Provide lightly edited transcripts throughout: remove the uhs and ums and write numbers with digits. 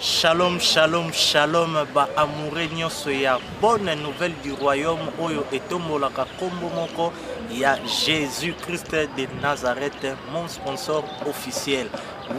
Shalom, shalom, shalom, ba amoureux nyonso ya bonne nouvelle du royaume oyo etombolaka kombo moko ya Jésus-Christ de Nazareth, mon sponsor officiel.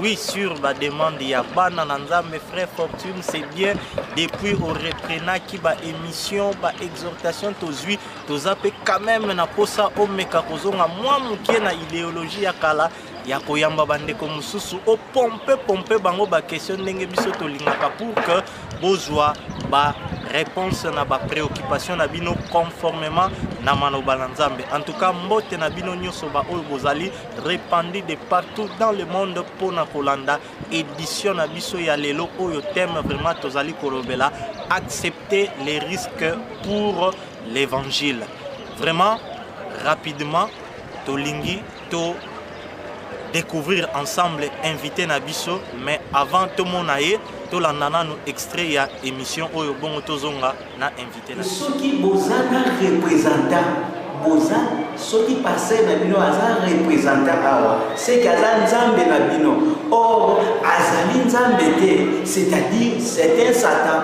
Oui, sur la demande ya bana nanza mes frères Fortune, c'est bien depuis au reprenant qui ba émission, ba exhortation tozui, tozape quand même na posa omeka kozonga mwa mukie na idéologie ya kala. Ya koyamba bandeko mususu o pompe bango ba question ndenge biso tolingaka pour que bozwa ba réponse na ba préoccupation na bino conformément na manoba na Nzambe. En tout cas mbote na bino nyonso ba oyo bozali répandus de partout dans le monde pona kolanda édition na biso ya lelo oyo thème vraiment tozali kolobela accepter les risques pour l'évangile. Vraiment rapidement tolingi to découvrir ensemble, inviter Nabiso, mais avant tout mon aïe, tout l'andana nous extrait ya émission Oyo Bongo Tozonga na invité Nabiso. Ceux qui bozana représentant, bozan, ceux qui passaient Nabino aza représentant awa, c'est qu'azan Nzambe Nabino. Or, azali Nzambe, c'est-à-dire c'est un Satan.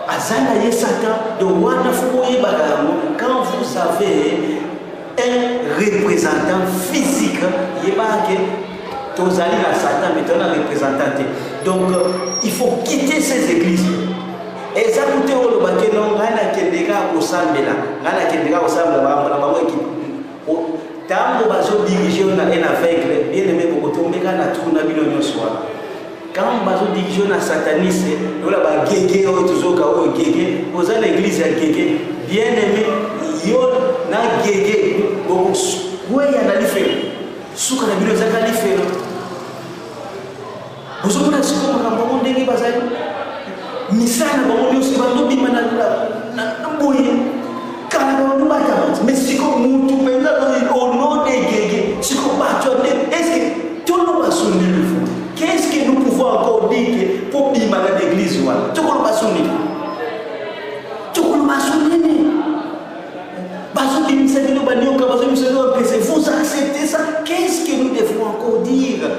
Azana ye Satan, de wana fouye bagamo, quand vous avez un représentant physique, il n'y a pas que Tozali la Satan, mais tu as un représentant. Donc, il faut quitter ces églises. Et ça coûte au baquet, non, Rana Kendega au Sambela, Rana Kendega au Sambela, Tango Bazo dirigé un aveugle, bien aimé pour tomber dans la tourne à Bilonio soir. Quand Bazo dirigé un sataniste, nous la Gégé, ou toujours Kao Gégé, vous avez l'église à Gégé, bien aimé, yo na Gégé. Oui, il y a des faits. Ce qu'on a vu, il y a des faits. Vous avez vu ce qu'on a vu, il y a des faits. Mais ça, il y a des faits. Mais si on monte au nom des Gégé, si on part, est-ce que tout le monde va sonner le fond? Qu'est-ce que nous pouvons encore dire pour bimana l'église? Tout le monde va sonner. Tout le monde va sonner. Vous acceptez ça? Qu'est-ce que nous devons encore dire?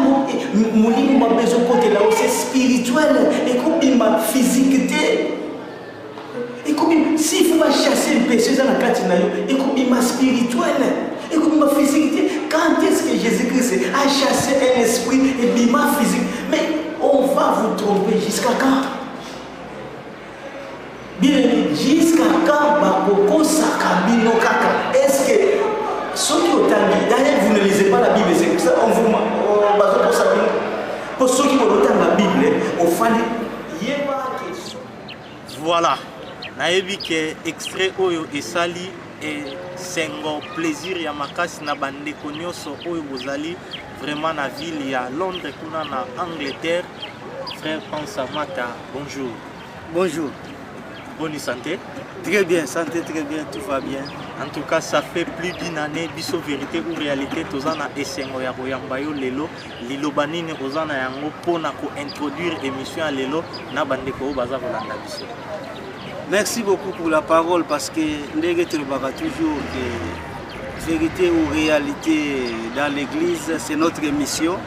Mon besoin côté là c'est spirituel et comme ma physiquité. Et comme si vous chasser une péché dans la carte et comme ma spirituelle et comme ma physiquité. Quand est-ce que Jésus-Christ a chassé un esprit et ma physique? Mais on va vous tromper jusqu'à quand? Bien jusqu'à quand Boko Sakabino Kaka? Est-ce que ceux qui ont tangué, d'ailleurs vous ne lisez pas la Bible, c'est pour ça on vous pour ceux qui ont la Bible, on fait voilà. Naebi que extrait Oyo et Sali et c'est un plaisir ya makasi na bande konyoso Oyo bozali vraiment na ville ya Londres kuna na Angleterre. Frère Pansamata, bonjour. Bonjour. Bonne santé? Très bien, santé très bien, tout va bien. En tout cas, ça fait plus d'une année, biso vérité ou réalité, tozana esengo ya koyambayo lelo, lilobanini ozana yango pona ko introduire émission à lelo na bandeko baza kolanda biso. Merci beaucoup pour la parole parce que ndenge tolobaka toujours que vérité ou réalité dans l'église, c'est notre émission.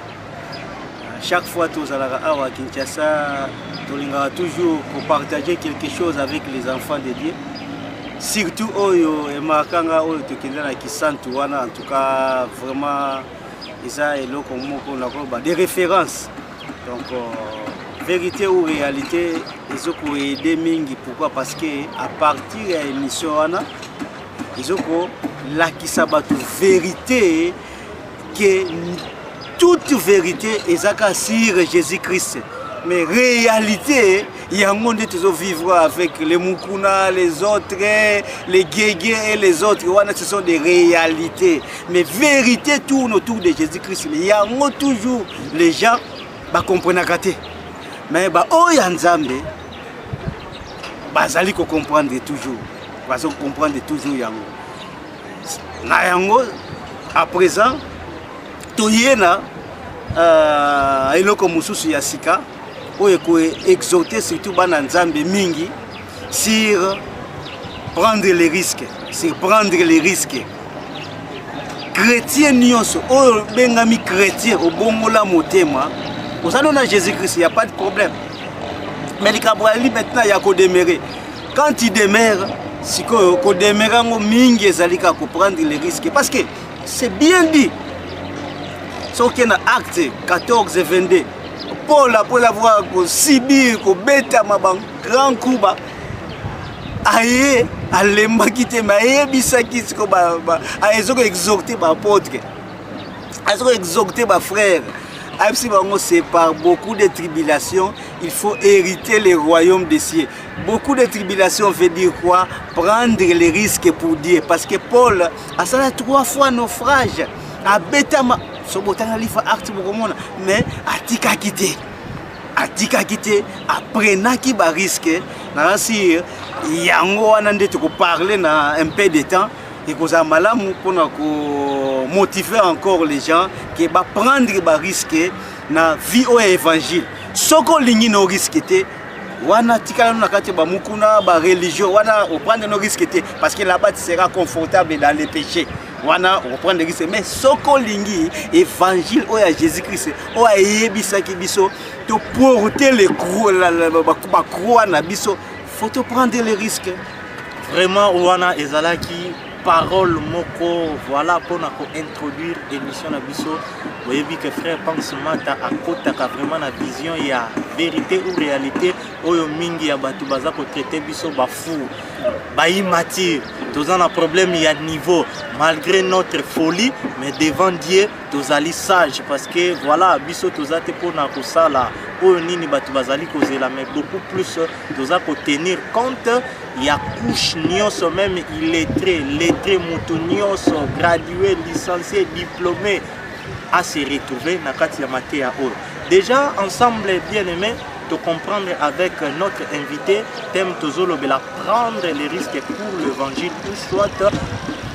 Chaque fois tozalaka awa Kinshasa, tolingaka toujours pour partager quelque chose avec les enfants de Dieu. Surtout Oyo et Makanga Oyo Tokendana qui sentent en tout cas vraiment ça est là des références. Donc vérité ou réalité ils ont aidé mingi. Pourquoi? Parce que à partir de l'émission ils ont la qui sabatu vérité que toute vérité est sur Jésus-Christ. Mais réalité, il y a un monde qui vivre avec les Mukuna, les autres, les Gégé et les autres. Ce sont des réalités. Mais vérité tourne autour de Jésus-Christ. Il y a toujours les gens qui comprennent. Mais ils Nzambe, ils comprendre toujours. Ils comprendre toujours. À présent, toyena eloko mususu ya sika oyo ko exhorter surtout bana Nzambe mingi sur prendre les risques, chrétien nyonso oyo bengami chrétien obongola motema Vous allez à Jésus-Christ, il n'y a pas de problème. Mais les Kabrali, maintenant, il y a qu'au demeurer. Quand il demeure, c'est qu'au demeurant, il y a qu'à prendre les risques. Parce que c'est bien dit. Sauf qu'il y a un acte 14 et 22. Paul, après avoir Sibir, Beta, grand coup, aïe, alemba kite maïe, bisaki, aïe, exhorté par apôtre. Aïe, exhorté par frère. C'est par beaucoup de tribulations, il faut hériter le royaume des cieux. Beaucoup de tribulations veut dire quoi? Prendre les risques pour Dieu. Parce que Paul a ça 3 fois naufrage. A Betama, mais a tika quitté. A tika quitté, après naki ba risque. Si yango anande te parler na un peu de temps. Et que ça malamu pour motiver encore les gens qui va prendre des risques na vie au évangile. Soko lingi no risque wana tikala na kati ba mukuna ba religion wana on prend nos risques parce que là-bas tu seras confortable dans les péchés. Wana on prend des risques mais soko lingi évangile au Jésus-Christ o ayebisa ki biso to porter les croix ba croix na biso faut te prendre les risques. Vraiment wana ezalaki parole moko voilà pour introduire l'émission na biso. Vous voyez que frère pense mata à côté vraiment la vision il y a vérité ou réalité oyo mingi ya batu baza ko traiter biso ba fou ba immature tous un problème il y a niveau malgré notre folie mais devant Dieu tous ali sage parce que voilà biso tous ate pour na ko sala oyo nini batu bazali kozela mais beaucoup plus tous a ko tenir compte il y a couche nyonso même illettré lettré mutu nyonso gradué licencié diplômé à se retrouver na kati ya matéa oyo. Déjà ensemble bien aimé de comprendre avec notre invité thème tozolo bela prendre les risques pour l'évangile ou soit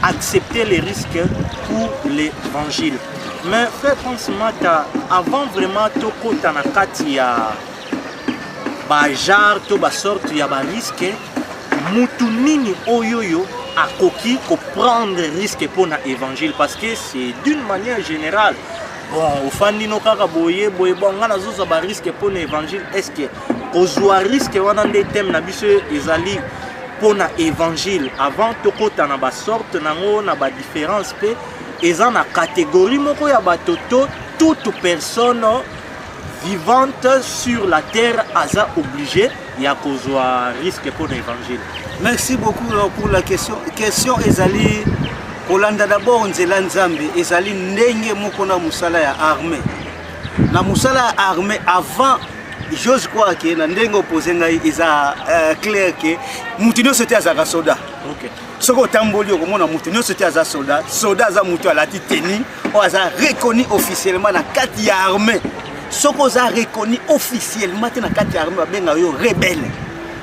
accepter les risques pour l'évangile. Mais frère Ponce Mata avant vraiment to kota na kati ya ba jar to ba sorte ya ba risque mutu nini oyoyo à coquille pour prendre risque pour l'évangile parce que c'est d'une manière générale. Bon, au fond, nous avons boye bon, on a zozo ba risque pour l'évangile. Est-ce que au risque on a des thèmes na biso ezali pour l'évangile avant to kota na ba sorte nango na ba différence pe eza na catégorie moko ya batoto toute personne vivante sur la terre aza obligé ya kozwa risque pour l'évangile. Merci beaucoup pour la question. Question ezali kolanda d'abord nzela nzambe ezali ndenge moko na musala ya armée. Na musala ya armée avant je crois que na ndenge opposé ngai eza clair que mutu nyonso te azaka soldat. OK. Soko tamboli okomona mutu nyonso te aza soldat. Soldat za mutu alati tenue o aza reconnu officiellement na kati ya armée. Soko za reconnu officiellement te na kati ya armée benga yo rebelle.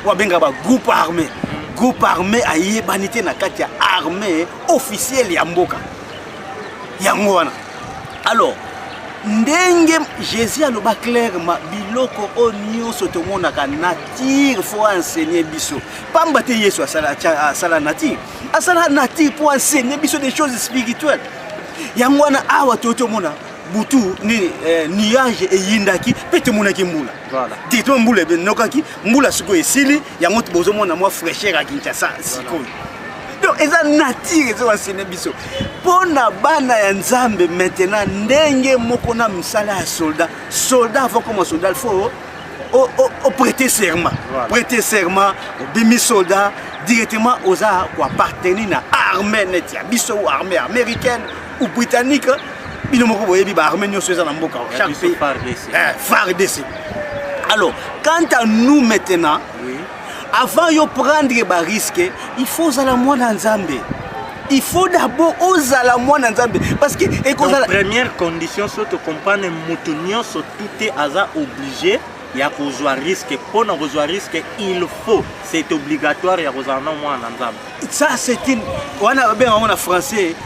Ou benga ba groupe armé. Groupe armé a yebanité na kati ya armée officielle ya mboka. Yango wana. Alors, ndenge Jésus aloba clairement biloko o nyonso to monaka nature faut enseigner biso. Pamba te Yesu asala nature. Asala nature pour enseigner biso des choses spirituelles. Yango wana awa to mona butu ni nuage e yindaki pete monaki mbula. Voilà. Dito mbula be nokaki mbula siko esili yango to bozo mona moi fraîcheur a Kinshasa siko. Donc eza nature ezo enseigner biso. Pona bana ya Nzambe maintenant ndenge moko na msala ya soldat. Soldat avant comme soldat il faut au prêter serment. Voilà. Prêter serment au bimi soldat directement aux arts pour appartenir à armée net ya biso ou armée américaine ou britannique. Chaque pays FARDC. Alors, quant à nous maintenant, oui. Avant de prendre des risques, il faut aller moins dans Zambie. Il faut d'abord aller moins dans Zambie. Parce que la première condition, c'est de comprendre que tout est obligé. Il y a un risque. Pour un risque, il faut. C'est obligatoire. Il y a un moins dans Zambie. Ça, c'est une. On a en français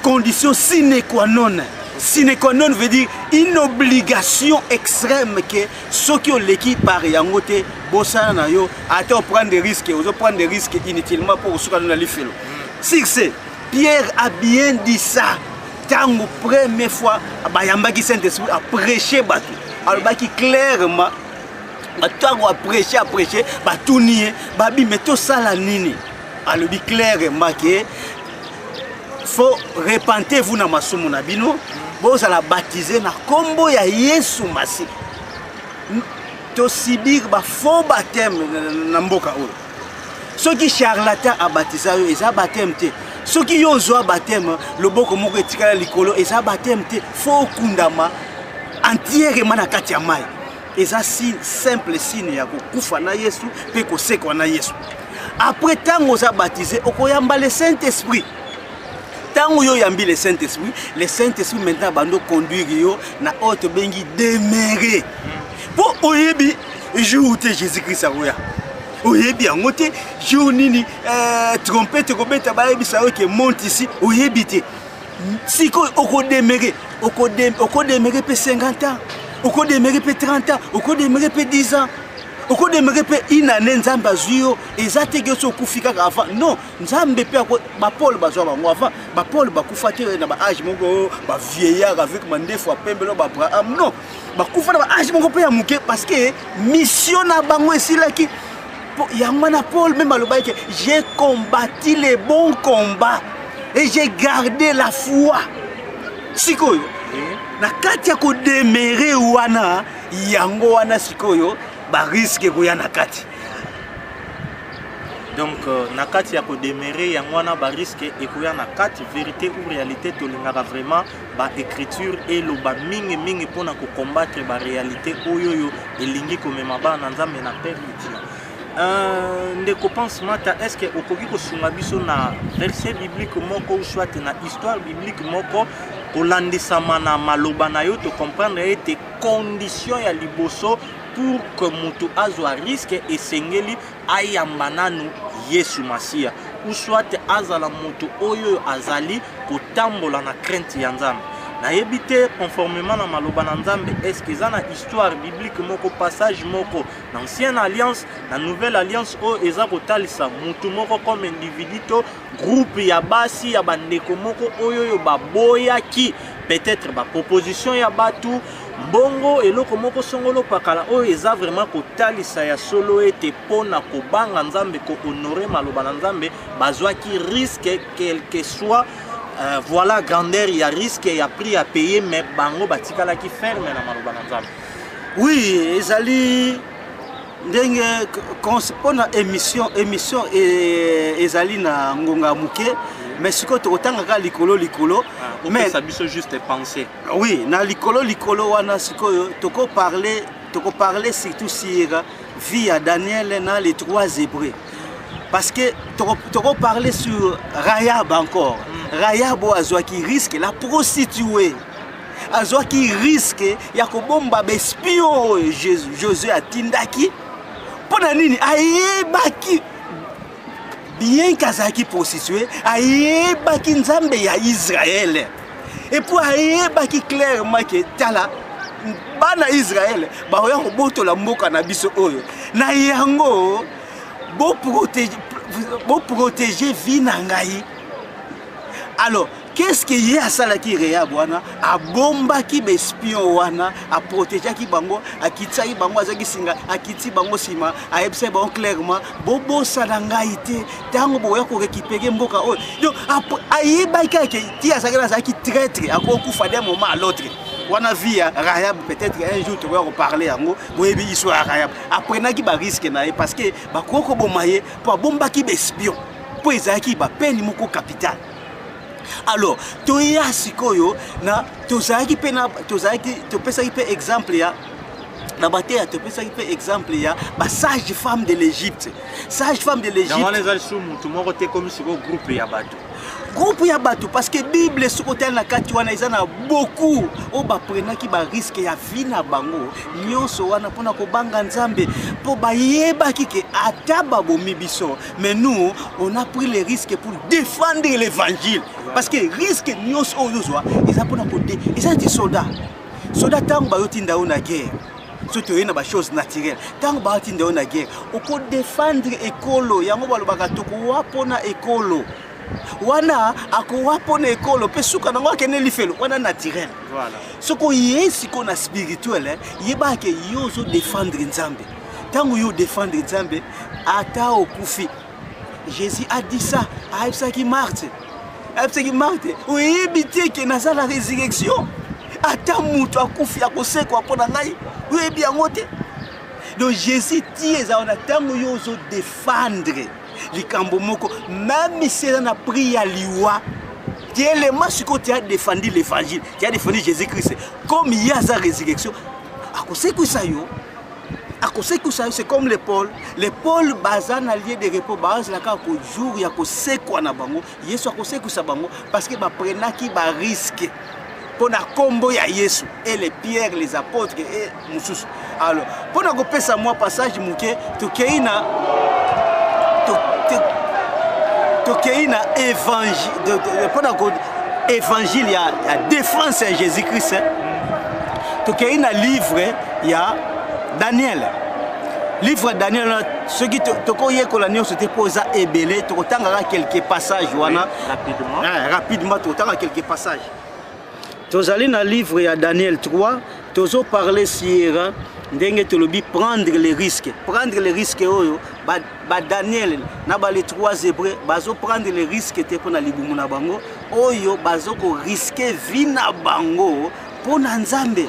condition sine qua non. Sine qua non veut dire une obligation extrême que ceux qui ont l'équipe par Yangote, Bossana Nayo, attendent prendre des risques, ils prendre des risques inutilement pour ceux qui ont la filo. Si c'est Pierre a bien dit ça, tant première fois, Bayambaki Saint-Esprit a prêché Batu. alobaki clairement ntango aprêcher batuni ye babi me tosala nini alobi clairement ke faut repentez-vous na masumu na bino bozala baptisé na kombo ya Yesu Masi tosibir ba faux baptême na mboka oyo soki charlatan abatiza yo eza baptême te soki yo zwa baptême loboko moko etikala likolo eza baptême te faut kundama entièrement na kati ya mai eza simple signe ya kokufa na Yesu pe kosekwa na Yesu après tango oza baptisé okoyamba le Saint-Esprit tango yo yambi le Saint-Esprit maintenant bando conduire yo na autre bengi demeurer po oyebi jour te Jésus-Christ akoya oyebi yango te jour nini trompette kobeta bayebisa yo ke monte ici oyebi te siko okodemeurer pe 50 ans okodemeurer pe 30 ans okodemeurer pe 10 ans okodemeurer pe une année nzambe azuyo ezate ke so kufika avant non nzambe pe ba Paul bazwa bango avant ba Paul bakufa te na ba âge moko ba vieillard avec mandefo apembelo ba Abraham non bakufa na ba âge moko pe ya muke parce que mission na bango esilaki yango na Paul même alobaki que j'ai combattu les bons combats et j'ai gardé la foi sikoyo na kati ya kodemeurer wana yango wana sikoyo ba risque koya na kati donc na kati ya kodemeurer yango wana ba risque ekoya na kati vérité ou réalité tolingaka vraiment ba écriture et lo ba mingi pona ko combattre ba réalité oyoyo elingi komema ba na nzambe na père litina ndeko pense mata est-ce que okoki kosunga biso na verset biblique moko ou soit na histoire biblique moko kolandisama na maloba na yo to comprendre ete condition ya liboso pour que mutu azwa risque esengeli ayamba nanu Yesu Masia ou soit azala mutu oyo azali kotambola na crainte ya Nzambe na yebite conformément na maloba na Nzambe est-ce que za na histoire biblique moko passage moko na ancienne alliance na nouvelle alliance o eza kotalisa mutu moko comme individu to groupe ya basi ya bandeko moko oyo baboya ki peut-être ba proposition ya batu bongo eloko moko songolo pakala oyo eza vraiment kotalisa ya solo ete pona kobanga Nzambe ko honorer maloba na Nzambe bazwa ki risque quel que soit voilà grandeur il y a risque il y a prix à payer mais bango batikala ki ferme na maloba na Nzambe oui ezali ndenge pona émission ezali na ngonga muke mais siko tokotangaka likolo mais ça biso juste penser oui na likolo wana siko toko parler surtout sur vie à Daniel na les 3 Hébreux parce que toko parler sur Rahab encore Rahab azwa qui risque la prostituée azwa qui risque ya kobomba bespion Josué atindaki pona nini ayebaki bien kazaki prostituée ayebaki Nzambe ya Israël et pour ayebaki clairement que tala bana Israël ba oya kobotola mboka na biso oyo na yango bo protéger vie na ngai. Alors qu'est-ce que y a ça qui Rahab wana a bomba ki bespion wana a protéger ki bango a kitsa ki bango azaki singa a kitsi bango sima a ebse bango clairement bobo salanga ite tango boya ko récupérer mboka o donc ayeba ki ti asakela zaki traître akokufa d'un moment à l'autre wana via Rahab peut-être un jour tu vas reparler yango boyebi histoire Rahab après na ki ba risque na parce que ba koko bomaye pour bomba ki bespion pour ezaki ba peine moko capital. Alors toya sikoyo na tozaki pena tozaki topesaki pe exemple ya na bateya topesaki pe exemple ya ba sage femme de l'Égypte dans les alsumu tumoko te comme siko groupe ya bato parce que Bible sokotel na kati wana ezana beaucoup o ba prenaki ba risque ya vie na bango nyonso wana pona ko banga Nzambe po ba yeba ki ataba bomi biso mais nous on a pris les risques pour défendre l'évangile parce que risque nyonso oyozwa eza pona ko eza des soldats tango ba yotinda ona guerre surtout il y a des choses naturelles. Tant que tu es en guerre, on peut défendre l'écolo. Il y a des gens qui ont écolo. wana akowapo na ekolo pe suka nango akene lifelo wana naturel. Voilà. Ce qu'on y est, c'est qu'on a spirituel, il y a que yozo défendre Nzambe. Tant que yo défendre Nzambe, ata okufi. Jésus a dit ça, à ça qui marche. À ça qui marche. Oui, éviter que naza la résurrection. Ata mutu akufi akose kwa pona ngai. Oui, bien ngote. Donc Jésus dit ça on a tant que yozo défendre likambo moko même si on a pris à liwa. Tu es le match que tu as défendu l'évangile, tu as défendu Jésus-Christ. Comme il y a sa résurrection, à cause de ça, c'est comme les Paul. Les Paul, bazan allié de repos, bazan la carte au jour, il y a que c'est quoi na bango, Yesu a cause que ça bango, parce que ba prena qui ba risque pour na combo ya Yesu et les pierres, les apôtres et Moussous. Alors, pour na goper ça moi passage mouké, tu keina il y a évangile, il y a défense à Jésus-Christ. Donc il y a un livre, il y a Daniel. Livre Daniel, ce qui te pose à ébélé, tu as quelques passages. Rapidement, tu as quelques passages. Tu as un livre, il y a Daniel 3, tu as parlé sur prendre les risques. Prendre les risques, Daniel, les 3 Hébreux, bazo prendre les risques pour na libumu na bango, oyo bazo ko risquer vie na bango pour Nzambe.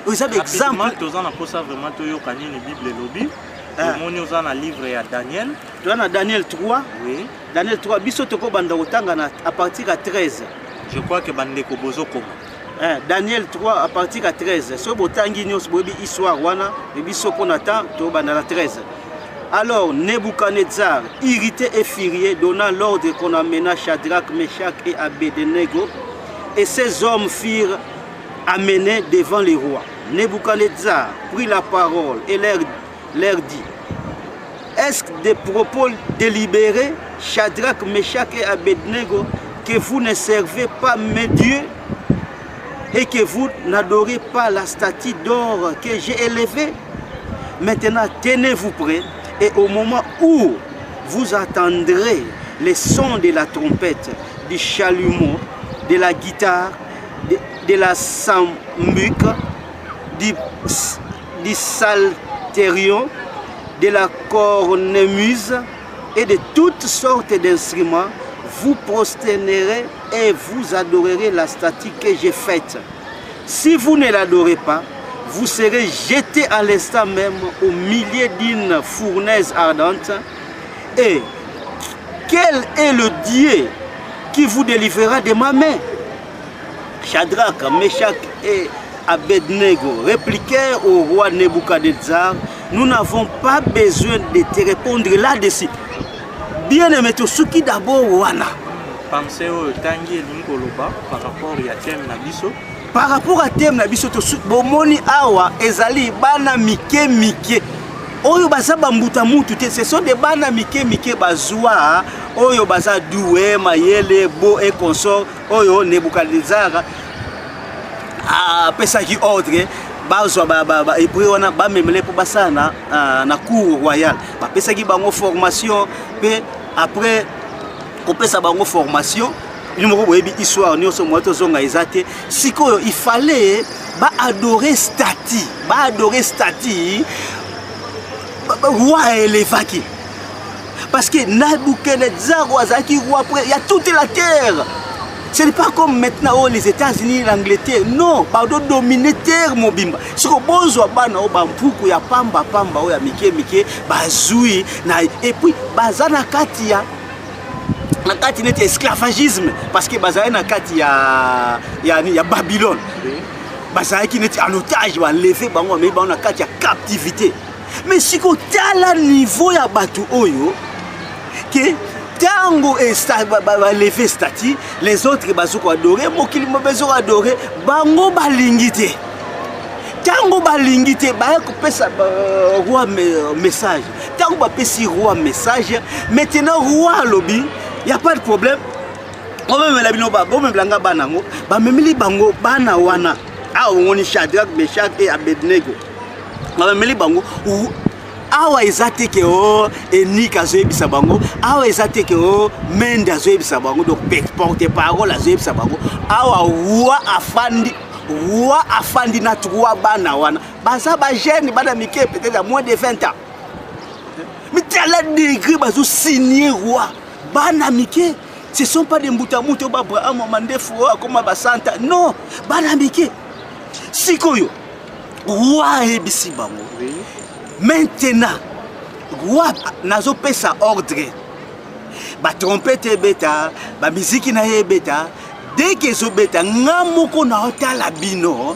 Vous avez exemple, tu as vraiment toyo kanini Bible lobby. Moni oza na livre ya Daniel. Tu as Daniel 3. Oui. Daniel 3 biso toko banda otanga à partir de 13. Je crois que bandeko bozo koma. Daniel 3 à partir de 13. So botangi nyos bobi histoire wana, biso ponata to banda la 13. Alors Nebuchadnezzar, irrité et furieux, donna l'ordre qu'on amena Shadrach, Meshach et Abednego, et ces hommes furent amenés devant les rois. Nebuchadnezzar prit la parole et leur dit: est-ce des propos délibérés, Shadrach, Meshach et Abednego, que vous ne servez pas mes dieux et que vous n'adorez pas la statue d'or que j'ai élevée? Maintenant, tenez-vous prêts, et au moment où vous entendrez les sons de la trompette, du chalumeau, de la guitare, de la sambuc, du psalterion, de la cornemuse et de toutes sortes d'instruments, vous prosternerez et vous adorerez la statue que j'ai faite. Si vous ne l'adorez pas, vous serez jeté à l'instant même au milieu d'une fournaise ardente. Et quel est le Dieu qui vous délivrera de ma main? Shadrach, Meshach et Abednego répliquèrent au roi Nebuchadnezzar: nous n'avons pas besoin de te répondre là-dessus. Bien aimé, tout qui d'abord wana. Pensez au tangi l'ingoloba par rapport à thème nabiso. Par rapport à thème nabiso, tout bomoni awa ezali bana mike mike. Oyo baza bambuta mutu te, ce sont des bana mike mike bazwa. Oyo baza doué mayele bo et consort. Oyo Nebuchadnezzar a pesaki ordre. Et puis on a memele pour basana na cour royale. Ba pesaki bango formation pe après on peut sa bango formation. Il me dit histoire nous sommes moto zonga ezate. Siko il fallait ba adorer statue, roi élevaki. Parce que Nabuchodonosor wazaki roi après il y a toute la terre. Ce n'est pas comme maintenant les États-Unis, l'Angleterre. Non, pardon, dominer terre mobimba. Ce que bonzo bana o bampuku ya pamba o ya mike bazui na et puis bazana katia na kati net esclavagisme parce que bazana na kati ya Babylone. Bazana qui net en otage va lever bango mais na kati ya captivité. Mais si ko tala niveau ya batu oyo que tango lever statue, les autres bazoko adorer, mokili mobezo adorer, bango balingité. Tango balingité, ba ko pesa roi message. Tango ba pesi roi message, maintenant roi lobby, y a pas de problème. On même la bino ba, on même langa banango, ba memeli bango bana wana. Ah on ni Shadrach, Meshach et Abednego. Ba memeli bango awa ezate ke o enika zoyebisa bango awa ezate ke o menda zoyebisa bango donc porte parole azoyebisa bango awa roi afandi na trois bana wana baza ba jeune bana mike peut-être à moins de 20 ans mais tala degré bazo signer roi bana mike ce sont pas des mbutamuto ba Abraham mandefu comme ba santa non bana mike sikoyo roi ebisi bango maintenant roi nazo pesa ordre ba trompette beta ba musique na beta dès que zo beta ngamoko na otala bino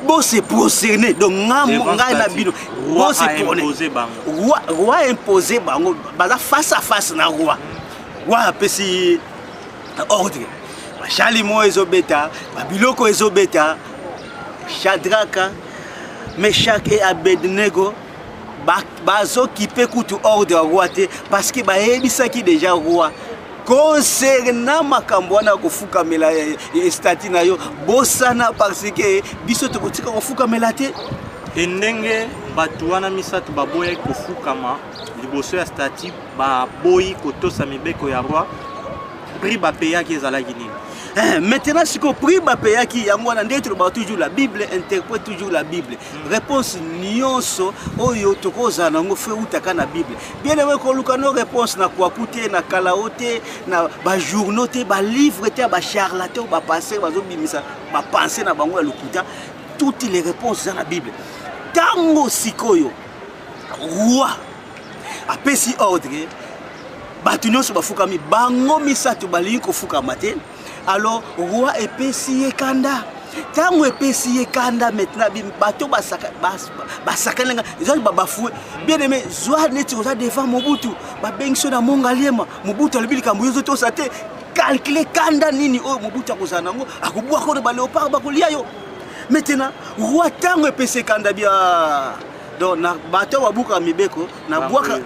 bo se prosterner donc ngamo ngai na bino bo se imposer bango roi imposer bango baza face à face na roi pesi ordre ba Chalimo ezobeta ba biloko ezobeta Shadraka Meshach et Abednego bazo kipe kutu ordre roi te parce que ba ebisaki déjà roi concernant makambo wana kofuka mela estati na yo bosana parce que biso to kotika kofuka mela te ndenge batu wana misatu baboya kofukama liboso ya stati baboyi kotosa mibeko ya roi prix bapeyaki ezalaki nini. Maintenant, si on prie, il y a toujours la Bible, interprète toujours la Bible. Réponse nyonso, oyo tokoza nango fe utaka na Bible. Bien aimé ko lukano réponse na kwa kuté na kalaote na ba journaux te ba livre te ba charlatan ba passer ba zo bimisa ba penser na bango ya lukuta toutes les réponses dans la Bible. Tango sikoyo roi apesi ordre batu nyonso bafukami bango misatu balingi kofukama te. Alors, roi epesi kanda. Tango epesi kanda maintenant bato basakana ezali babafoué. Bien aimé, zwa neti oza devant Mobutu, ba bengso na mongaliema, Mobutu alibili kambuyo to sate calculer kanda nini o Mobutu akozana ngo akobwa ko ba léopard bakolia yo. Maintenant, roi tango epesi kanda bia donc na bato babuka mibeko na bwaka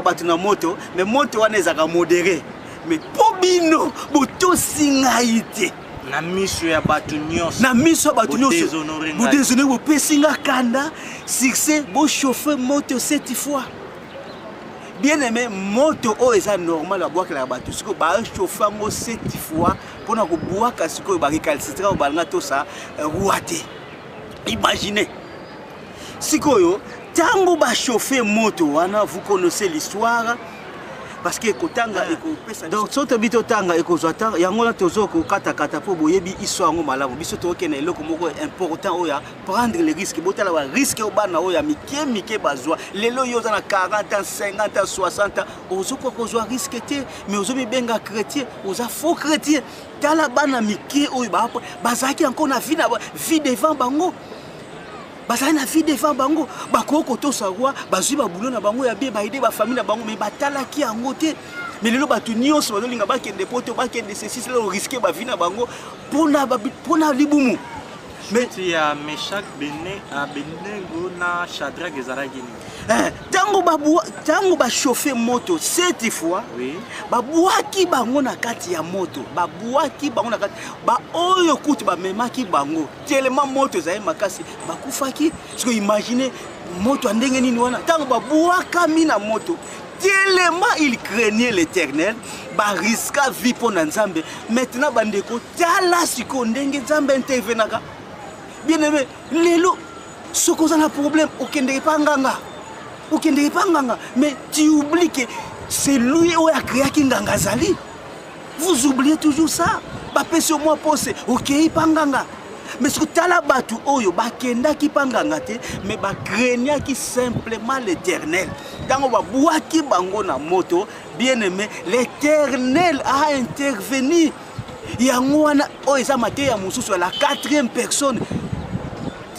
bato na moto, mais moto wana ezaka modéré. Mais pobino boto singaite na miso ya batu nyonso bo désolé bo pesinga kanda succès bo chauffer moto 7 fois. Bien aimé moto o eza normal la boaka la batu siko ba chauffer ngo 7 fois pona ko boaka siko ba recalcitrer ba nga to sa ruate. Imaginez siko yo tango ba chauffer moto wana vous connaissez l'histoire. Parce que kotanga donc soto bito tanga ekozwata yango na tozoko kata po boyebi histoire ngo malamu biso to okena eloko moko important oya prendre les risques botala ba risque obana oya mike bazwa lelo yoza na 40 ans 50 ans 60 ans ozoko kozwa risque te mais ozobi benga chrétien oza faux chrétien tala bana mike oyo bazaki encore na vie devant bango. Bazali na vie devant bango bakoko to sawa bazui ba boulot na bango ya bien ba aider ba famille na bango mais batala ki yango te mais lelo batu nyonso bazolinga bakende poto bakende ceci cela au risquer ba vie na bango pona libumu mais il y a Meshach Abednego na Shadrach ezalaki ni tango ba chauffer moto 7 fois oui babuaki bango na kati ya moto babuaki bango na kati ba oyo kutu ba memaki bango tellement moto ezali makasi bakufaki parce que imaginez moto ndenge nini wana tango babuaka mina moto tellement il craignait l'Éternel ba risque vie pour Nzambe maintenant bandeko tala siko ndenge Nzambe intervenaka. Bien aimé lelo soko za na problème okende panganga mais tu oublies que c'est lui qui a créé Kinganga Zali. Vous oubliez toujours ça. Bapé sur moi pose, ok, panganga. Mais ce que tu as là bas tout, oyo, bakenda qui panganga te, mais ba craignait qui simplement l'Éternel. Dans on va boire qui bango na moto, bien aimé, l'Éternel a intervenu. Yangwana, oh, ça m'a dit à mon sous la 4e personne.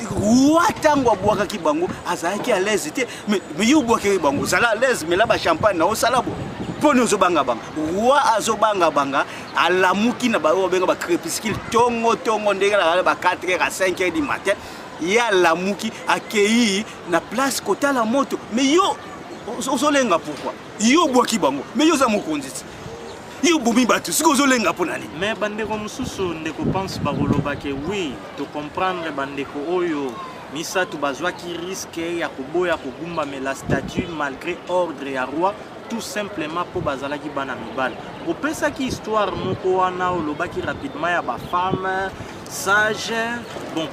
Roi tango boaka ki bango azaki à l'aise mais yo boaka ki bango zala à l'aise mais là ba champagne na o salabo pone zo banga roi azo banga alamuki na ba o benga ba crépuscule tongo ndenge ba 4h à 5h du matin ya lamuki accueilli na place kota la moto mais yo ozolenga pourquoi yo boaki bango mais yo za mokonzi yo bomi batu siko ozolenga pona ni mais bandeko mususu ndeko pense bakoloba ke oui to comprendre bandeko oyo misato bazwaki risque ya koboya kogumbamela statut malgré ordre ya roi tout simplement pour bazalaki bana mibali. Opesaki histoire moko wana olobaki rapidement ya ba femme sage, bon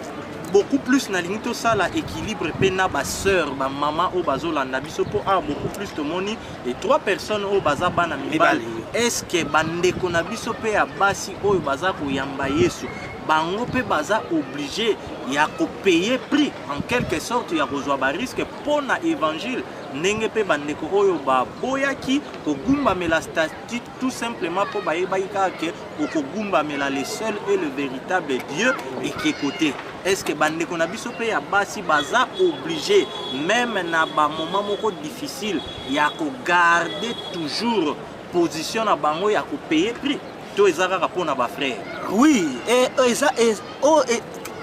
beaucoup plus na lingi to sala équilibre pe na ba sœur ba maman o bazolanda biso po a beaucoup plus de moni et 3 personnes o baza bana mibali. Est-ce que bandeko na biso pe ya basi oyo baza koyamba Yesu bango pe baza obligé ya ko payer prix en quelque sorte ya kozwa ba risque pour na évangile ndenge pe bandeko oyo ba boyaki kogumbamela statut tout simplement pour bayebaki kaka kogumbamela le seul et le véritable Dieu et qui côté. Est-ce que bandeko na biso pe ya basi baza obligé même na ba moment moko difficile ya ko garder toujours position na bango ya ko payer prix to ezaka kapona ba frère? Oui, et